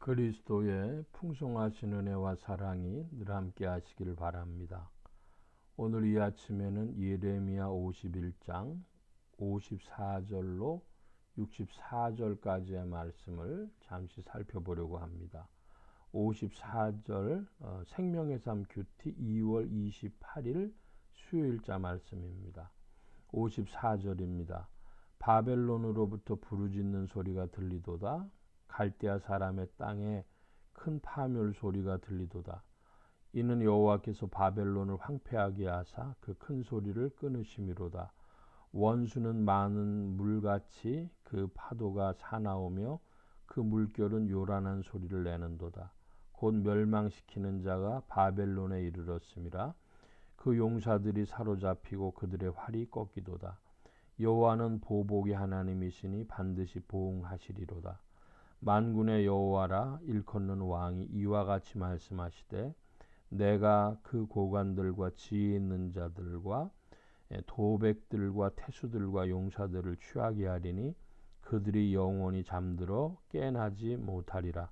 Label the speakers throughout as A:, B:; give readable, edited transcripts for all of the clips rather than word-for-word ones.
A: 그리스도의 풍성하신 은혜와 사랑이 늘 함께 하시길 바랍니다. 오늘 이 아침에는 예레미야 51장 54절로 64절까지의 말씀을 잠시 살펴보려고 합니다. 54절 생명의 삶 큐티 2월 28일 수요일자 말씀입니다. 54절입니다. 바벨론으로부터 부르짖는 소리가 들리도다. 갈대아 사람의 땅에 큰 파멸 소리가 들리도다. 이는 여호와께서 바벨론을 황폐하게 하사 그 큰 소리를 끊으심이로다. 원수는 많은 물같이 그 파도가 사나우며 그 물결은 요란한 소리를 내는도다. 곧 멸망시키는 자가 바벨론에 이르렀음이라. 그 용사들이 사로잡히고 그들의 활이 꺾이도다. 여호와는 보복의 하나님이시니 반드시 보응하시리로다. 만군의 여호와라 일컫는 왕이 이와 같이 말씀하시되 내가 그 고관들과 지혜 있는 자들과 도백들과 태수들과 용사들을 취하게 하리니 그들이 영원히 잠들어 깨나지 못하리라.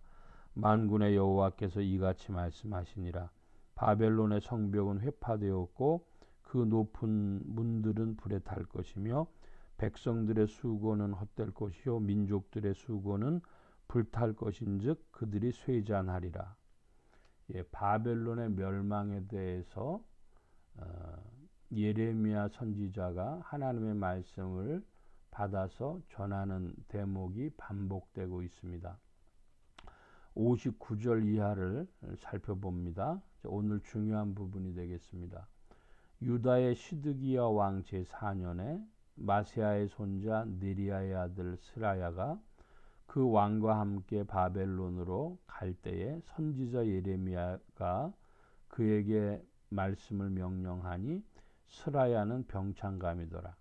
A: 만군의 여호와께서 이같이 말씀하시니라. 바벨론의 성벽은 회파되었고 그 높은 문들은 불에 탈 것이며 백성들의 수고는 헛될 것이요 민족들의 수고는 불탈 것인즉 그들이 쇠잔하리라. 바벨론의 멸망에 대해서 예레미야 선지자가 하나님의 말씀을 받아서 전하는 대목이 반복되고 있습니다. 59절 이하를 살펴봅니다. 오늘 중요한 부분이 되겠습니다. 유다의 시드기야 왕 제4년에 마세아의 손자 느리아의 아들 스라야가 그 왕과 함께 바벨론으로 갈 때에 선지자 예레미야가 그에게 말씀을 명령하니 스라야는 병창감이더라.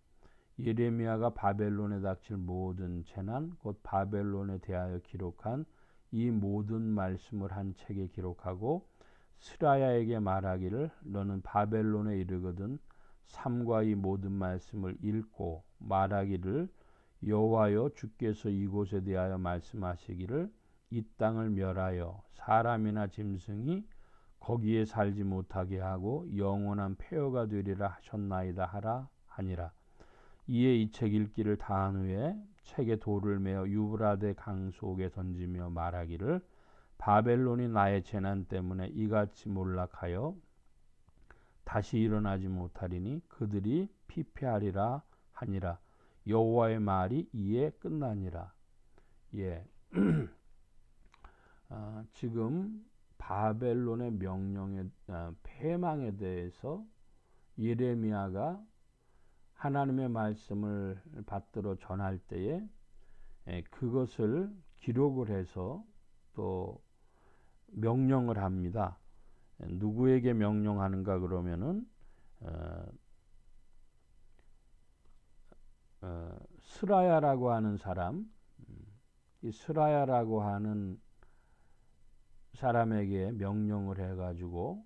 A: 예레미야가 바벨론에 닥칠 모든 재난 곧 바벨론에 대하여 기록한 이 모든 말씀을 한 책에 기록하고 스라야에게 말하기를 너는 바벨론에 이르거든 삼가 이 모든 말씀을 읽고 말하기를 여호와여 주께서 이곳에 대하여 말씀하시기를 이 땅을 멸하여 사람이나 짐승이 거기에 살지 못하게 하고 영원한 폐허가 되리라 하셨나이다 하라 하니라. 이에 이 책 읽기를 다한 후에 책에 돌을 메어 유브라데 강 속에 던지며 말하기를 바벨론이 나의 재난 때문에 이같이 몰락하여 다시 일어나지 못하리니 그들이 피폐하리라 하니라. 여호와의 말이 이에 끝나니라. 지금 바벨론의 패망에 대해서 예레미야가 하나님의 말씀을 받들어 전할 때에 그것을 기록을 해서 또 명령을 합니다. 누구에게 명령하는가 그러면은 스라야라고 하는 사람, 이 스라야라고 하는 사람에게 명령을 해가지고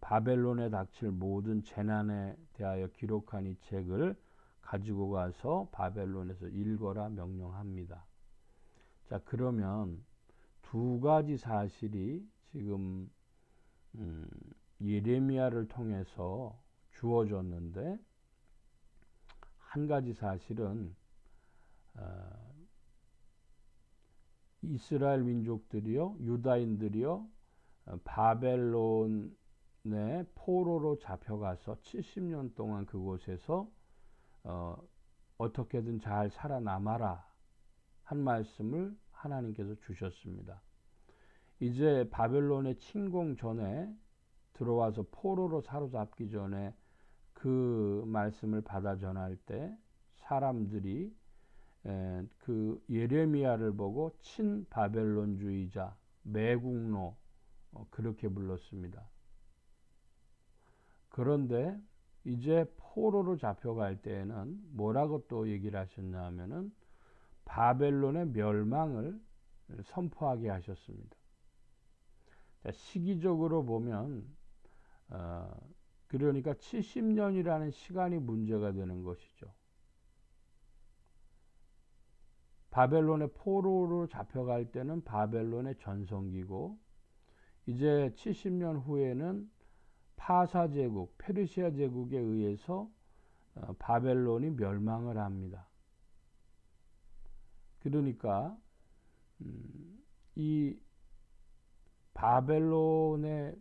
A: 바벨론에 닥칠 모든 재난에 대하여 기록한 이 책을 가지고 가서 바벨론에서 읽어라 명령합니다. 자, 그러면 두 가지 사실이 지금 예레미야를 통해서 주어졌는데 한 가지 사실은 이스라엘 민족들이요 유다인들이요 바벨론의 포로로 잡혀가서 70년 동안 그곳에서 어떻게든 잘 살아남아라 한 말씀을 하나님께서 주셨습니다. 이제 바벨론의 침공 전에 들어와서 포로로 사로잡기 전에 그 말씀을 받아 전할 때 사람들이 그 예레미야를 보고 친바벨론주의자, 매국노 그렇게 불렀습니다. 그런데 이제 포로로 잡혀갈 때에는 뭐라고 또 얘기를 하셨냐 하면은 바벨론의 멸망을 선포하게 하셨습니다. 시기적으로 보면 그러니까 70년이라는 시간이 문제가 되는 것이죠. 바벨론의 포로로 잡혀갈 때는 바벨론의 전성기고, 이제 70년 후에는 파사 제국, 페르시아 제국에 의해서 바벨론이 멸망을 합니다. 그러니까 이 바벨론의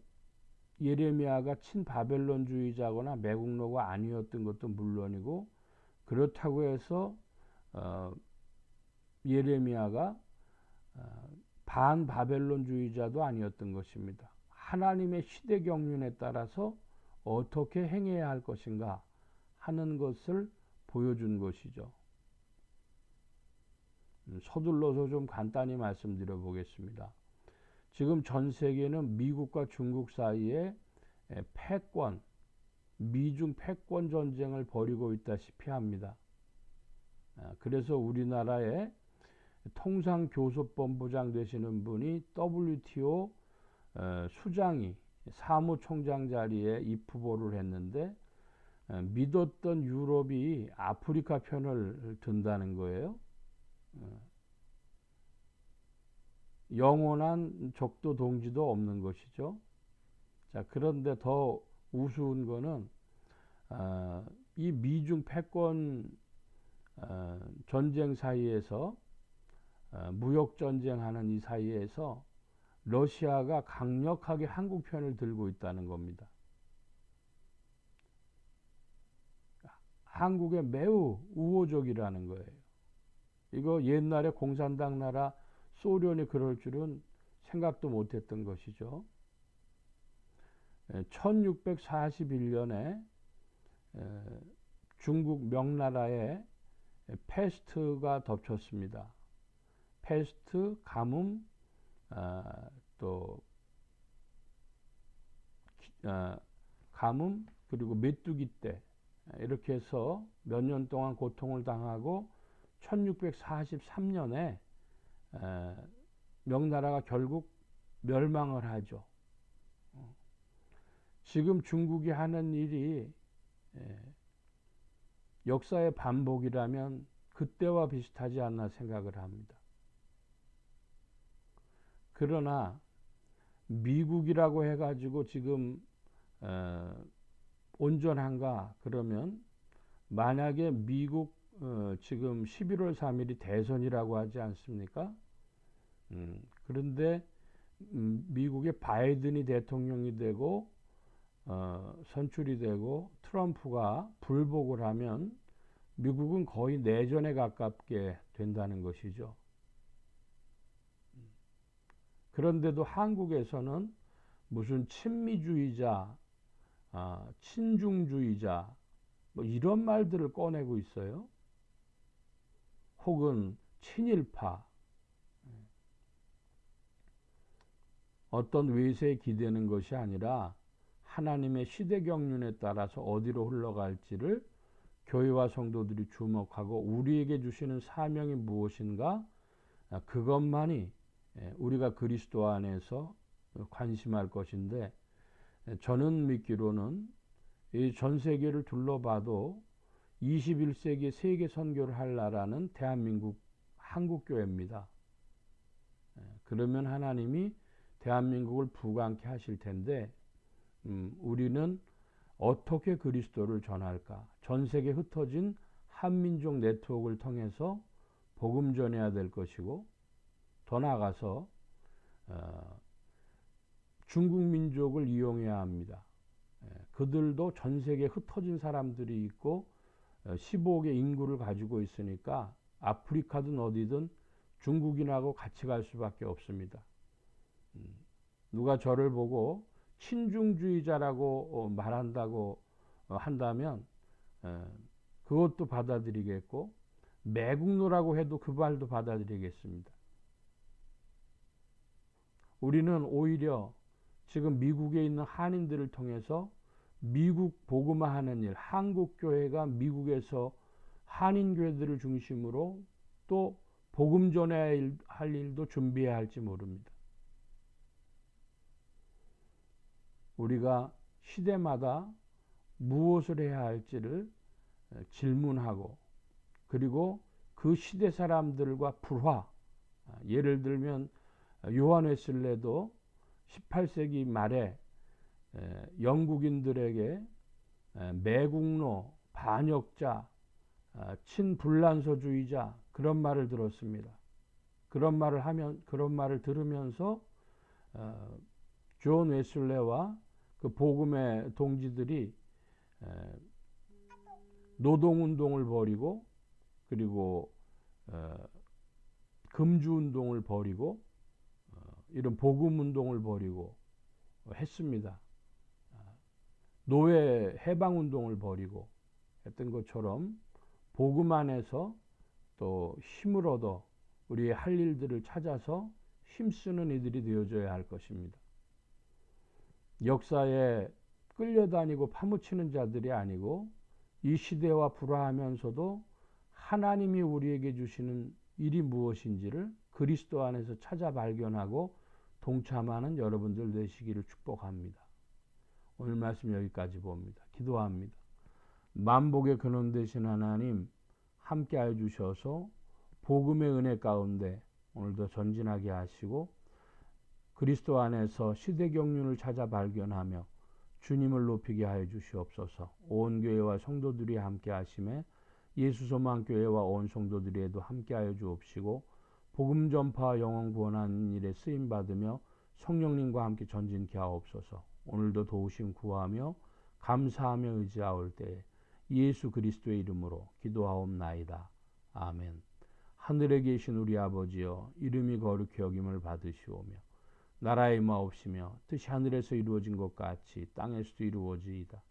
A: 예레미야가 친바벨론주의자거나 매국노가 아니었던 것도 물론이고, 그렇다고 해서 예레미야가 반바벨론주의자도 아니었던 것입니다. 하나님의 시대 경륜에 따라서 어떻게 행해야 할 것인가 하는 것을 보여준 것이죠. 서둘러서 좀 간단히 말씀드려 보겠습니다. 지금 전 세계는 미국과 중국 사이에 패권, 미중 패권 전쟁을 벌이고 있다시피 합니다. 그래서 우리나라의 통상교섭본부장 되시는 분이 WTO 수장이 사무총장 자리에 입후보를 했는데, 믿었던 유럽이 아프리카 편을 든다는 거예요. 영원한 적도 동지도 없는 것이죠. 자, 그런데 더 우스운 거는 이 미중 패권 전쟁 사이에서, 무역 전쟁하는 이 사이에서 러시아가 강력하게 한국 편을 들고 있다는 겁니다. 한국에 매우 우호적이라는 거예요. 이거 옛날에 공산당 나라 소련이 그럴 줄은 생각도 못했던 것이죠. 1641년에 중국 명나라에 패스트가 덮쳤습니다. 패스트, 가뭄, 가뭄, 그리고 메뚜기 떼, 이렇게 해서 몇 년 동안 고통을 당하고 1643년에 명나라가 결국 멸망을 하죠. 지금 중국이 하는 일이 역사의 반복이라면 그때와 비슷하지 않나 생각을 합니다. 그러나 미국이라고 해가지고 지금 온전한가 그러면, 만약에 미국 지금 11월 3일이 대선이라고 하지 않습니까? 그런데 미국의 바이든이 대통령이 되고 선출이 되고 트럼프가 불복을 하면 미국은 거의 내전에 가깝게 된다는 것이죠. 그런데도 한국에서는 무슨 친미주의자, 친중주의자, 뭐 이런 말들을 꺼내고 있어요. 혹은 친일파, 어떤 외세에 기대는 것이 아니라 하나님의 시대 경륜에 따라서 어디로 흘러갈지를 교회와 성도들이 주목하고, 우리에게 주시는 사명이 무엇인가, 그것만이 우리가 그리스도 안에서 관심할 것인데, 저는 믿기로는 이 전 세계를 둘러봐도 21세기 세계 선교를 할 나라는 대한민국 한국교회입니다. 그러면 하나님이 대한민국을 부강케 하실 텐데, 우리는 어떻게 그리스도를 전할까? 전 세계에 흩어진 한민족 네트워크를 통해서 복음 전해야 될 것이고, 더 나아가서 중국 민족을 이용해야 합니다. 그들도 전 세계에 흩어진 사람들이 있고 15억의 인구를 가지고 있으니까 아프리카든 어디든 중국인하고 같이 갈 수밖에 없습니다. 누가 저를 보고 친중주의자라고 말한다고 한다면 그것도 받아들이겠고, 매국노라고 해도 그 말도 받아들이겠습니다. 우리는 오히려 지금 미국에 있는 한인들을 통해서 미국 복음화하는 일, 한국교회가 미국에서 한인교회들을 중심으로 또 복음 전해야 할 일도 준비해야 할지 모릅니다. 우리가 시대마다 무엇을 해야 할지를 질문하고, 그리고 그 시대 사람들과 불화, 예를 들면 요한 웨슬레도 18세기 말에 영국인들에게 매국노, 반역자, 친불란서주의자 그런 말을 들었습니다. 그런 말을 들으면서 존 웨슬레와 그 복음의 동지들이 노동운동을 벌이고 그리고 금주운동을 벌이고 이런 복음운동을 벌이고 했습니다. 노예 해방운동을 벌이고 했던 것처럼 복음 안에서 또 힘을 얻어 우리의 할 일들을 찾아서 힘쓰는 이들이 되어줘야 할 것입니다. 역사에 끌려다니고 파묻히는 자들이 아니고 이 시대와 불화하면서도 하나님이 우리에게 주시는 일이 무엇인지를 그리스도 안에서 찾아 발견하고 동참하는 여러분들 되시기를 축복합니다. 오늘 말씀 여기까지 봅니다. 기도합니다. 만복의 근원 되신 하나님 함께하여 주셔서 복음의 은혜 가운데 오늘도 전진하게 하시고 그리스도 안에서 시대 경륜을 찾아 발견하며 주님을 높이게 하여 주시옵소서. 온 교회와 성도들이 함께 하심에 예수소망교회와 온 성도들에도 함께 하여 주옵시고 복음 전파 영혼 구원하는 일에 쓰임 받으며 성령님과 함께 전진케 하옵소서. 오늘도 도우심 구하며 감사하며 의지하올 때에 예수 그리스도의 이름으로 기도하옵나이다. 아멘. 하늘에 계신 우리 아버지여 이름이 거룩히 여김을 받으시오며 나라의 마옵시며 뜻이 하늘에서 이루어진 것 같이 땅에서도 이루어지이다.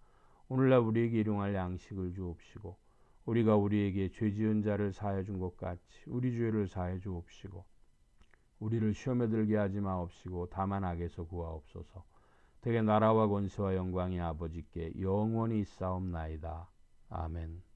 A: 오늘날 우리에게 일용할 양식을 주옵시고 우리가 우리에게 죄 지은 자를 사하여 준 것 같이 우리 죄를 사하여 주옵시고 우리를 시험에 들게 하지 마옵시고 다만 악에서 구하옵소서. 대개 나라와 권세와 영광이 아버지께 영원히 있사옵나이다. 아멘.